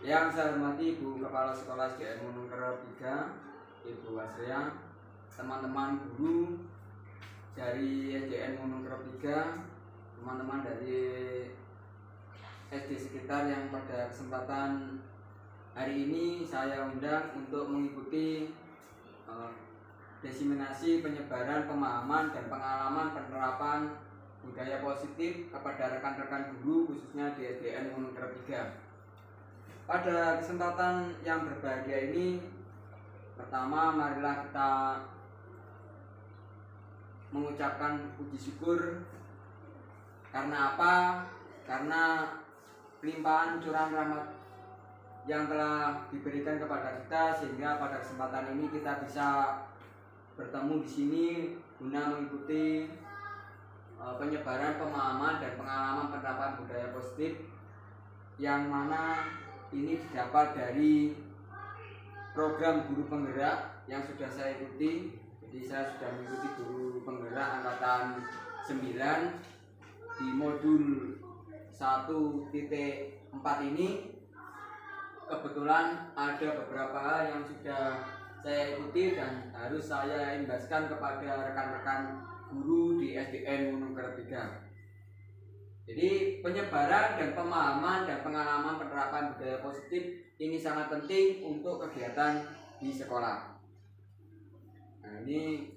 Yang saya hormati Ibu Kepala Sekolah SDN Monongkerep 3, Ibu Asria, teman-teman guru dari SDN Monongkerep 3, teman-teman dari SD sekitar yang pada kesempatan hari ini saya undang untuk mengikuti diseminasi penyebaran pemahaman dan pengalaman penerapan budaya positif kepada rekan-rekan guru khususnya di SDN Monongkerep 3. Pada kesempatan yang berbahagia ini, pertama marilah kita mengucapkan puji syukur. Karena apa? Karena limpahan curahan rahmat yang telah diberikan kepada kita, sehingga pada kesempatan ini kita bisa bertemu di sini guna mengikuti penyebaran pemahaman dan pengalaman penerapan budaya positif yang mana ini didapat dari program guru penggerak yang sudah saya ikuti. Jadi saya sudah mengikuti guru penggerak angkatan 9 di modul 1.4 ini. Kebetulan ada beberapa hal yang sudah saya ikuti dan harus saya imbaskan kepada rekan-rekan guru di SDN Monongkerep 3. Jadi penyebaran dan pemahaman dan pengalaman penerapan budaya positif ini sangat penting untuk kegiatan di sekolah. Nah, ini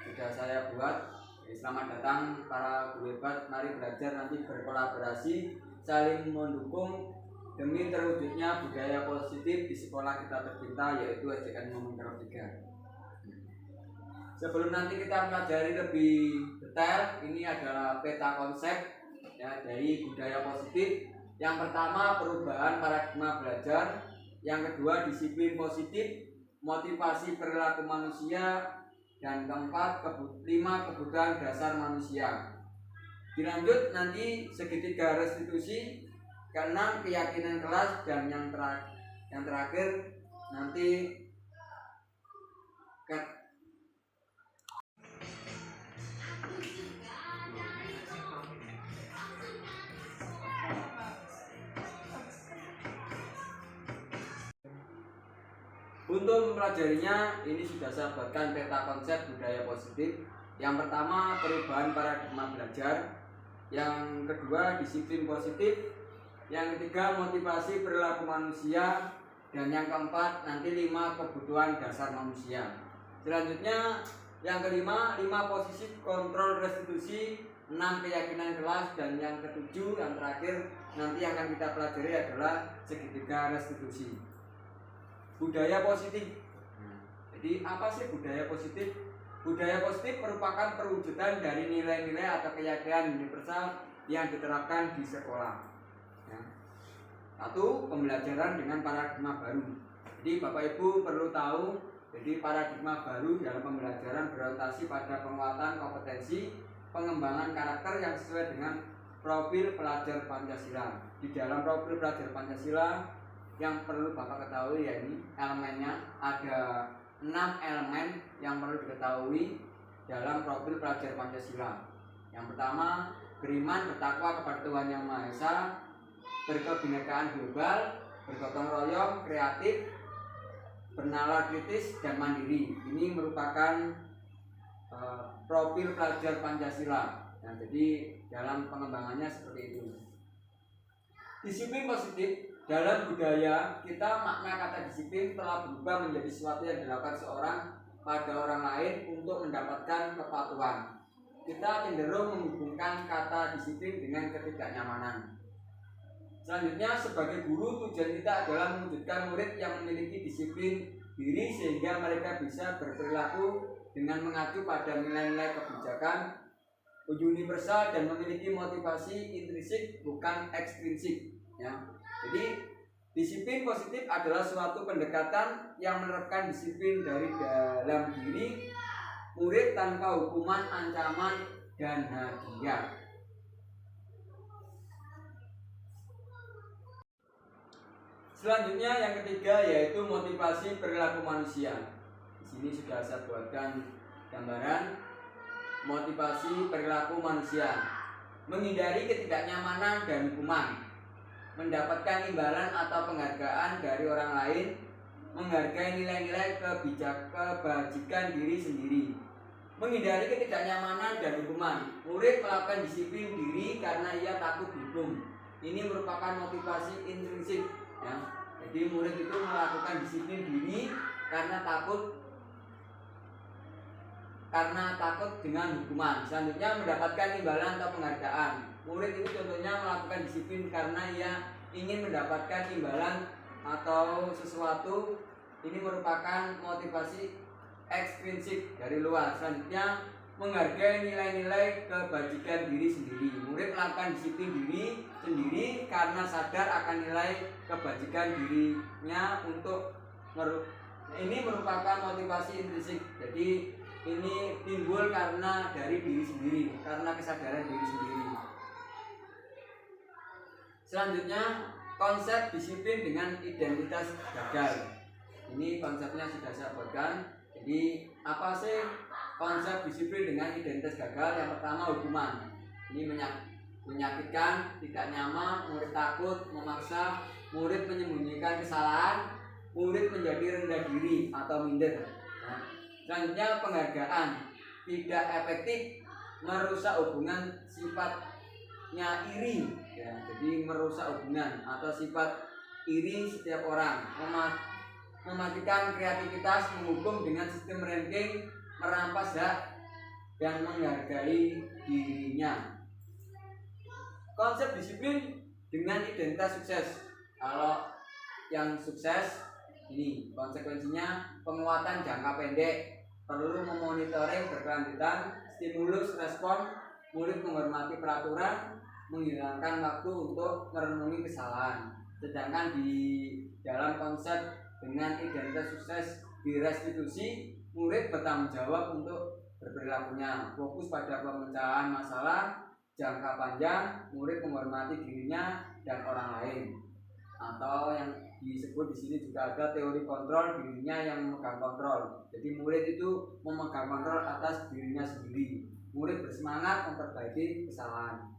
sudah saya buat. Jadi, selamat datang para guru hebat, mari belajar nanti berkolaborasi, saling mendukung demi terwujudnya budaya positif di sekolah kita tercinta yaitu SDN Monongkerep 3. Sebelum nanti kita pelajari lebih detail, ini adalah peta konsep ya, dari budaya positif. Yang pertama, perubahan paradigma belajar. Yang kedua, disiplin positif, motivasi perilaku manusia. Dan keempat, 5 kebutuhan dasar manusia. Dilanjut nanti segitiga restitusi, keenam keyakinan kelas, dan yang terakhir nanti untuk mempelajarinya, ini sudah saya buatkan peta konsep budaya positif. Yang pertama, perubahan paradigma belajar. Yang kedua, disiplin positif. Yang ketiga, motivasi perilaku manusia. Dan yang keempat, nanti 5 kebutuhan dasar manusia. Selanjutnya, yang kelima, 5 posisi kontrol restitusi, 6 keyakinan kelas, dan yang ketujuh, yang terakhir nanti yang akan kita pelajari adalah segitiga restitusi. Budaya positif. Jadi apa sih budaya positif? Budaya positif merupakan perwujudan dari nilai-nilai atau keyakinan universal yang diterapkan di sekolah. Ya. 1. Pembelajaran dengan paradigma baru. Jadi Bapak Ibu perlu tahu, jadi paradigma baru dalam pembelajaran berorientasi pada penguatan kompetensi, pengembangan karakter yang sesuai dengan profil pelajar Pancasila. Di dalam profil pelajar Pancasila yang perlu Bapak ketahui ya, ini elemennya ada 6 elemen yang perlu diketahui dalam profil pelajar Pancasila. Yang pertama, beriman bertakwa kepada Tuhan Yang Maha Esa, berkebinekaan global, bergotong royong, kreatif, bernalar kritis, dan mandiri. Ini merupakan profil pelajar Pancasila. Nah, jadi dalam pengembangannya seperti itu. Disiplin positif. Dalam budaya kita, makna kata disiplin telah berubah menjadi sesuatu yang dilakukan seorang pada orang lain untuk mendapatkan kepatuhan. Kita cenderung menghubungkan kata disiplin dengan ketidaknyamanan. Selanjutnya, sebagai guru, tujuan kita adalah mewujudkan murid yang memiliki disiplin diri sehingga mereka bisa berperilaku dengan mengacu pada nilai-nilai kebijakan universal dan memiliki motivasi intrinsik bukan ekstrinsik. Ya. Jadi disiplin positif adalah suatu pendekatan yang menerapkan disiplin dari dalam diri murid tanpa hukuman, ancaman, dan hadiah. Selanjutnya yang ketiga yaitu motivasi perilaku manusia. Di sini sudah saya buatkan gambaran motivasi perilaku manusia. Menghindari ketidaknyamanan dan hukuman. mendapatkan imbalan atau penghargaan dari orang lain, menghargai nilai-nilai kebajikan diri sendiri, menghindari ketidaknyamanan dan hukuman. Murid melakukan disiplin diri karena ia takut dihukum. Ini merupakan motivasi intrinsik, ya. Jadi murid itu melakukan disiplin diri karena takut dengan hukuman. Selanjutnya, mendapatkan imbalan atau penghargaan. Murid itu contohnya melakukan disiplin karena ia ingin mendapatkan imbalan atau sesuatu. Ini merupakan motivasi ekstrinsik dari luar. Selanjutnya, menghargai nilai-nilai kebajikan diri sendiri. Murid melakukan disiplin diri sendiri karena sadar akan nilai kebajikan dirinya ini merupakan motivasi intrinsik. Jadi ini timbul karena dari diri sendiri, karena kesadaran diri sendiri. Selanjutnya, konsep disiplin dengan identitas gagal. Ini konsepnya sudah saya buatkan. Jadi apa sih konsep disiplin dengan identitas gagal? Yang pertama, hukuman. Ini menyakitkan, tidak nyaman, murid takut, memaksa, murid menyembunyikan kesalahan, murid menjadi rendah diri atau minder. Nah, selanjutnya, penghargaan. Tidak efektif, merusak hubungan, sifatnya iri, ya. Jadi merusak hubungan atau sifat iri setiap orang, mematikan kreativitas, menghukum dengan sistem ranking, merampas hak dan menghargai dirinya. Konsep disiplin dengan identitas sukses. Kalau yang sukses ini konsekuensinya penguatan jangka pendek, perlu memonitoring berkelanjutan, stimulus respon, murid menghormati peraturan, menghilangkan waktu untuk merenungi kesalahan. Sedangkan di dalam konsep dengan identitas sukses di restitusi, murid bertanggung jawab untuk berperilakunya, fokus pada pemecahan masalah jangka panjang, murid menghormati dirinya dan orang lain. Atau yang disebut di sini juga ada teori kontrol, dirinya yang memegang kontrol. Jadi murid itu memegang kontrol atas dirinya sendiri. Murid bersemangat memperbaiki kesalahan.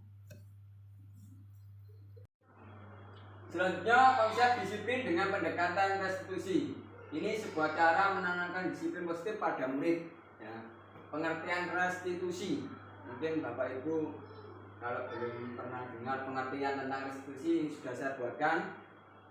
Selanjutnya, konsep disiplin dengan pendekatan restitusi. Ini sebuah cara menanamkan disiplin positif pada murid, ya. Pengertian restitusi, mungkin Bapak Ibu kalau belum pernah dengar pengertian tentang restitusi, ini sudah saya buatkan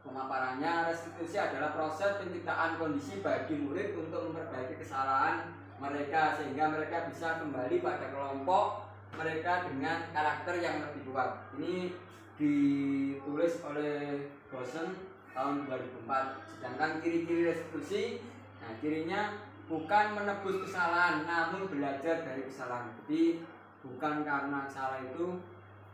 pemaparannya. Restitusi adalah proses penciptaan kondisi bagi murid untuk memperbaiki kesalahan mereka sehingga mereka bisa kembali pada kelompok mereka dengan karakter yang lebih kuat. Ini ditulis oleh Gosen tahun 2004. Sedangkan ciri-ciri restitusi, nah cirinya bukan menebus kesalahan namun belajar dari kesalahan. Jadi bukan karena salah itu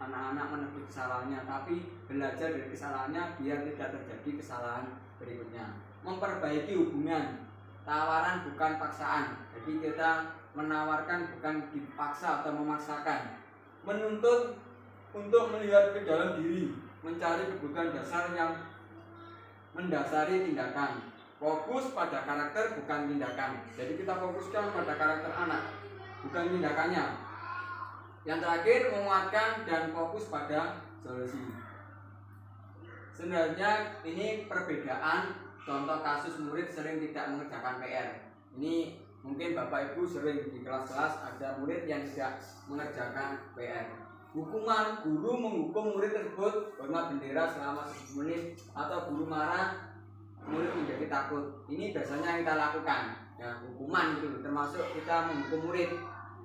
anak-anak menebus kesalahannya, tapi belajar dari kesalahannya biar tidak terjadi kesalahan berikutnya. Memperbaiki hubungan, tawaran bukan paksaan. Jadi kita menawarkan bukan dipaksa atau memaksakan. Menuntut untuk melihat ke dalam diri, mencari kebutuhan dasar yang mendasari tindakan. Fokus pada karakter bukan tindakan. Jadi kita fokuskan pada karakter anak, bukan tindakannya. Yang terakhir, menguatkan dan fokus pada solusi. Sebenarnya ini perbedaan contoh kasus murid sering tidak mengerjakan PR. Ini mungkin Bapak Ibu sering di kelas-kelas ada murid yang tidak mengerjakan PR. Hukuman, guru menghukum murid tersebut hormat bendera selama 10 menit, atau guru marah, murid menjadi takut. Ini biasanya kita lakukan, ya, hukuman itu termasuk kita menghukum murid.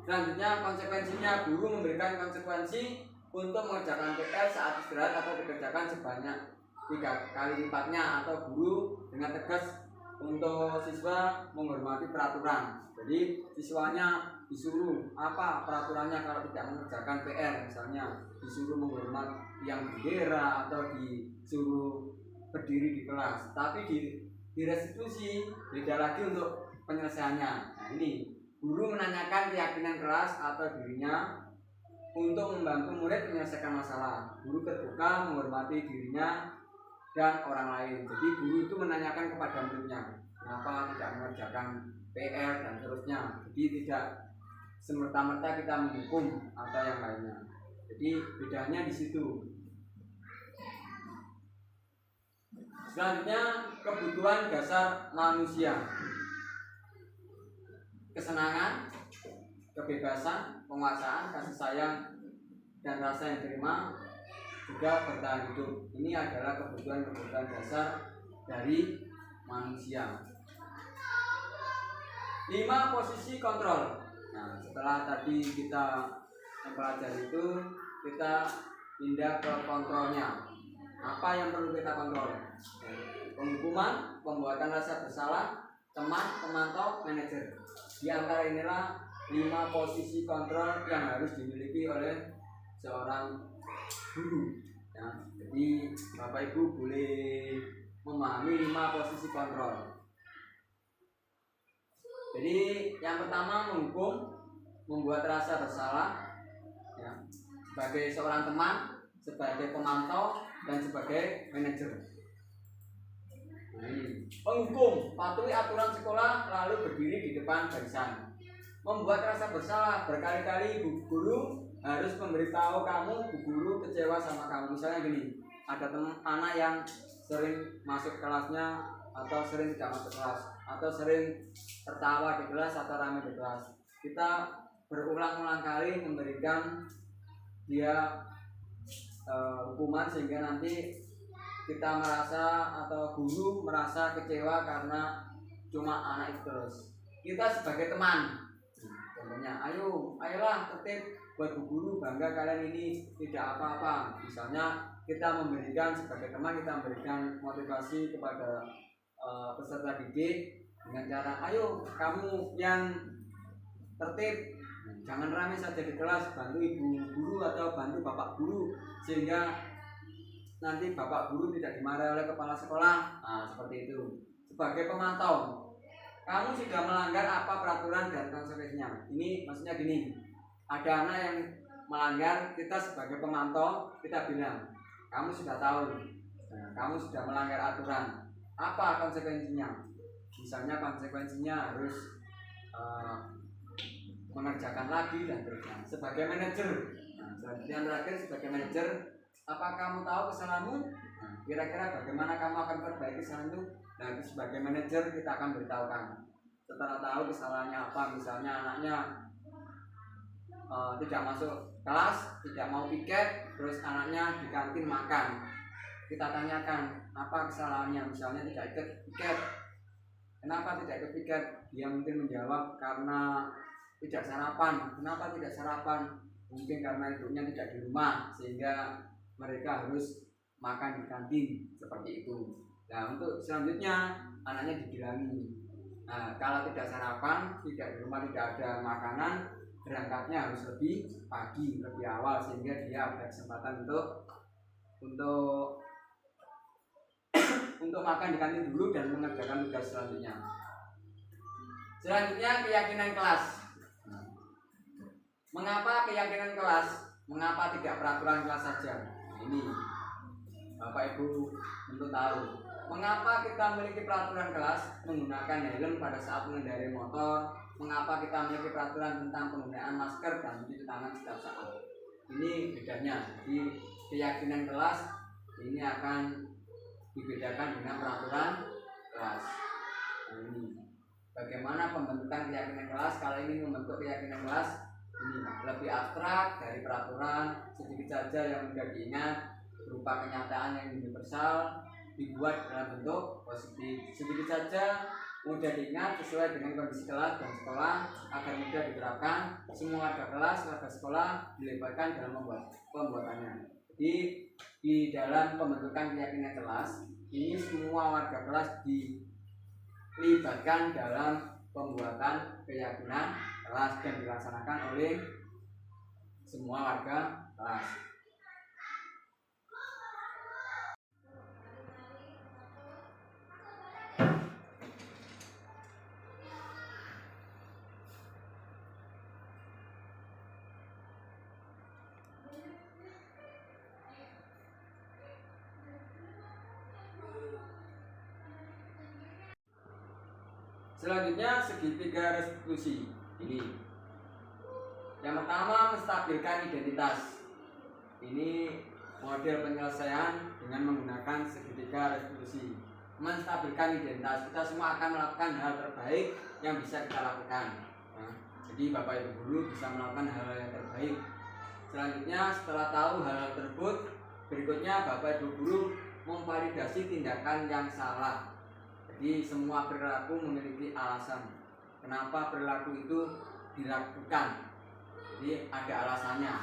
Selanjutnya, konsekuensinya, guru memberikan konsekuensi untuk mengerjakan PR saat istirahat atau dikerjakan sebanyak 3 kali lipatnya, atau guru dengan tegas untuk siswa menghormati peraturan. Jadi siswanya disuruh apa peraturannya kalau tidak mengerjakan PR, misalnya disuruh menghormati yang bendera atau disuruh berdiri di kelas. Tapi di restitusi beda lagi untuk penyelesaiannya. Nah, ini guru menanyakan keyakinan kelas atau dirinya untuk membantu murid menyelesaikan masalah. Guru terbuka menghormati dirinya dan orang lain. Jadi guru itu menanyakan kepada muridnya kenapa tidak mengerjakan PR dan seterusnya. Jadi tidak semerta-merta kita menghukum atau yang lainnya. Jadi bedanya di situ. Selanjutnya, kebutuhan dasar manusia. Kesenangan, kebebasan, penguasaan, kasih sayang, dan rasa yang terima, juga bertahan hidup. Ini adalah kebutuhan-kebutuhan dasar dari manusia. 5 posisi kontrol. Nah, setelah tadi kita mempelajari itu, kita pindah ke kontrolnya. Apa yang perlu kita kontrol? Penghukuman, pembuatan rasa bersalah, teman, pemantau, manajer. Di antara inilah 5 posisi kontrol yang harus dimiliki oleh seorang guru. Ya, jadi Bapak Ibu boleh memahami 5 posisi kontrol. Jadi yang pertama, menghukum, membuat rasa bersalah, ya, sebagai seorang teman, sebagai pemantau, dan sebagai manajer. Penghukum, patuhi aturan sekolah lalu berdiri di depan barisan. Membuat rasa bersalah, berkali-kali bu guru harus memberitahu kamu, bu guru kecewa sama kamu. Misalnya gini, ada anak yang sering masuk kelasnya atau sering tidak masuk kelas, atau sering tertawa di kelas atau ramai di kelas. Kita berulang-ulang kali memberikan dia hukuman sehingga nanti kita merasa atau guru merasa kecewa karena cuma anak itu terus. Kita sebagai teman, contohnya, ayolah tertib, buat bu guru bangga kalian ini tidak apa-apa. Misalnya kita memberikan sebagai teman, kita memberikan motivasi kepada peserta didik dengan cara, ayo kamu yang tertib, jangan ramai saja di kelas, bantu ibu guru atau bantu bapak guru sehingga nanti bapak guru tidak dimarahi oleh kepala sekolah. Nah, seperti itu. Sebagai pemantau, kamu sudah melanggar apa peraturan dan konsekuensinya. Ini maksudnya gini, ada anak yang melanggar, kita sebagai pemantau kita bilang, kamu sudah tahu, nah, kamu sudah melanggar aturan, apa konsekuensinya. Misalnya konsekuensinya harus mengerjakan lagi dan terusnya. Sebagai manajer, nah, selanjutnya terakhir sebagai manajer, apa kamu tahu kesalahanmu? Nah, kira-kira bagaimana kamu akan perbaiki kesalahan itu? Nah, sebagai manajer kita akan beritahukan. Setelah tahu kesalahannya apa, misalnya anaknya tidak masuk kelas, tidak mau piket, terus anaknya di kantin makan. Kita tanyakan apa kesalahannya, misalnya tidak ikut piket. Kenapa tidak ikut piket? Dia mungkin menjawab karena tidak sarapan. Kenapa tidak sarapan? Mungkin karena ibunya tidak di rumah sehingga mereka harus makan di kantin, seperti itu. Nah, untuk selanjutnya anaknya dibilangi. Nah, kalau tidak sarapan, tidak di rumah, tidak ada makanan, berangkatnya harus lebih pagi, lebih awal sehingga dia ada kesempatan untuk untuk makan di kantin dulu dan mengerjakan tugas selanjutnya. Selanjutnya keyakinan kelas. Mengapa keyakinan kelas? Mengapa tidak peraturan kelas saja? Ini Bapak Ibu tentu tahu. Mengapa kita memiliki peraturan kelas menggunakan helm pada saat mengendarai motor? Mengapa kita memiliki peraturan tentang penggunaan masker dan mencuci tangan setiap saat? Ini bedanya. Jadi keyakinan kelas ini akan dibedakan dengan peraturan kelas. Nah, ini bagaimana pembentukan keyakinan kelas. Kalau ini membentuk keyakinan kelas, ini lebih abstrak dari peraturan, sedikit saja yang mudah diingat, berupa kenyataan yang universal, dibuat dalam bentuk positif, sedikit saja, mudah diingat, sesuai dengan kondisi kelas dan sekolah agar mudah diterapkan. Semua warga kelas, warga sekolah dilibatkan dalam pembuatannya. Jadi di dalam pembentukan keyakinan kelas ini semua warga kelas dilibatkan dalam pembuatan keyakinan kelas dan dilaksanakan oleh semua warga kelas. Selanjutnya segitiga restitusi. Ini yang pertama, menstabilkan identitas. Ini model penyelesaian dengan menggunakan segitiga ketiga restitusi. Menstabilkan identitas, kita semua akan melakukan hal terbaik yang bisa kita lakukan. Nah, jadi Bapak Ibu guru bisa melakukan hal yang terbaik. Selanjutnya setelah tahu hal tersebut, berikutnya Bapak Ibu guru memvalidasi tindakan yang salah. Jadi semua perilaku memiliki alasan kenapa perilaku itu dilakukan. Jadi ada alasannya.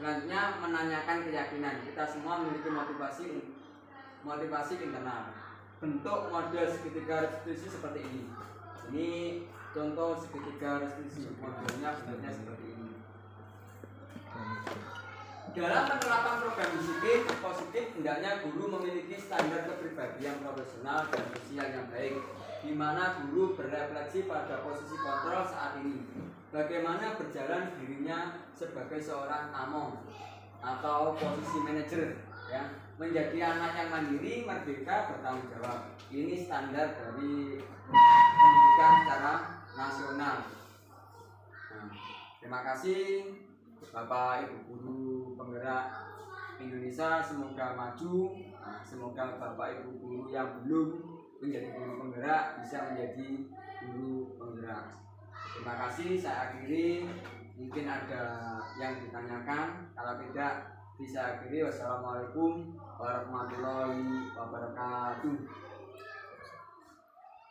Selanjutnya menanyakan keyakinan. Kita semua memiliki motivasi internal. Bentuk model segitiga restitusi seperti ini. Ini contoh segitiga restitusi. Modelnya bentuknya seperti ini. Dalam penerapan program disiplin positif, hendaknya guru memiliki standar kepribadian profesional dan sosial yang baik, di mana guru berefleksi pada posisi kontrol saat ini. Bagaimana berjalan dirinya sebagai seorang among atau posisi manajer, ya, menjadi anak yang mandiri, merdeka, bertanggung jawab. Ini standar dari pendidikan secara nasional. Nah, terima kasih Bapak Ibu guru penggerak Indonesia, semoga maju. Nah, semoga Bapak Ibu guru yang belum menjadi guru penggerak bisa menjadi guru penggerak. Terima kasih, saya akhiri. Mungkin ada yang ditanyakan, kalau tidak bisa akhiri. Wassalamualaikum warahmatullahi wabarakatuh.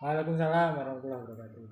Waalaikumsalam warahmatullahi wabarakatuh.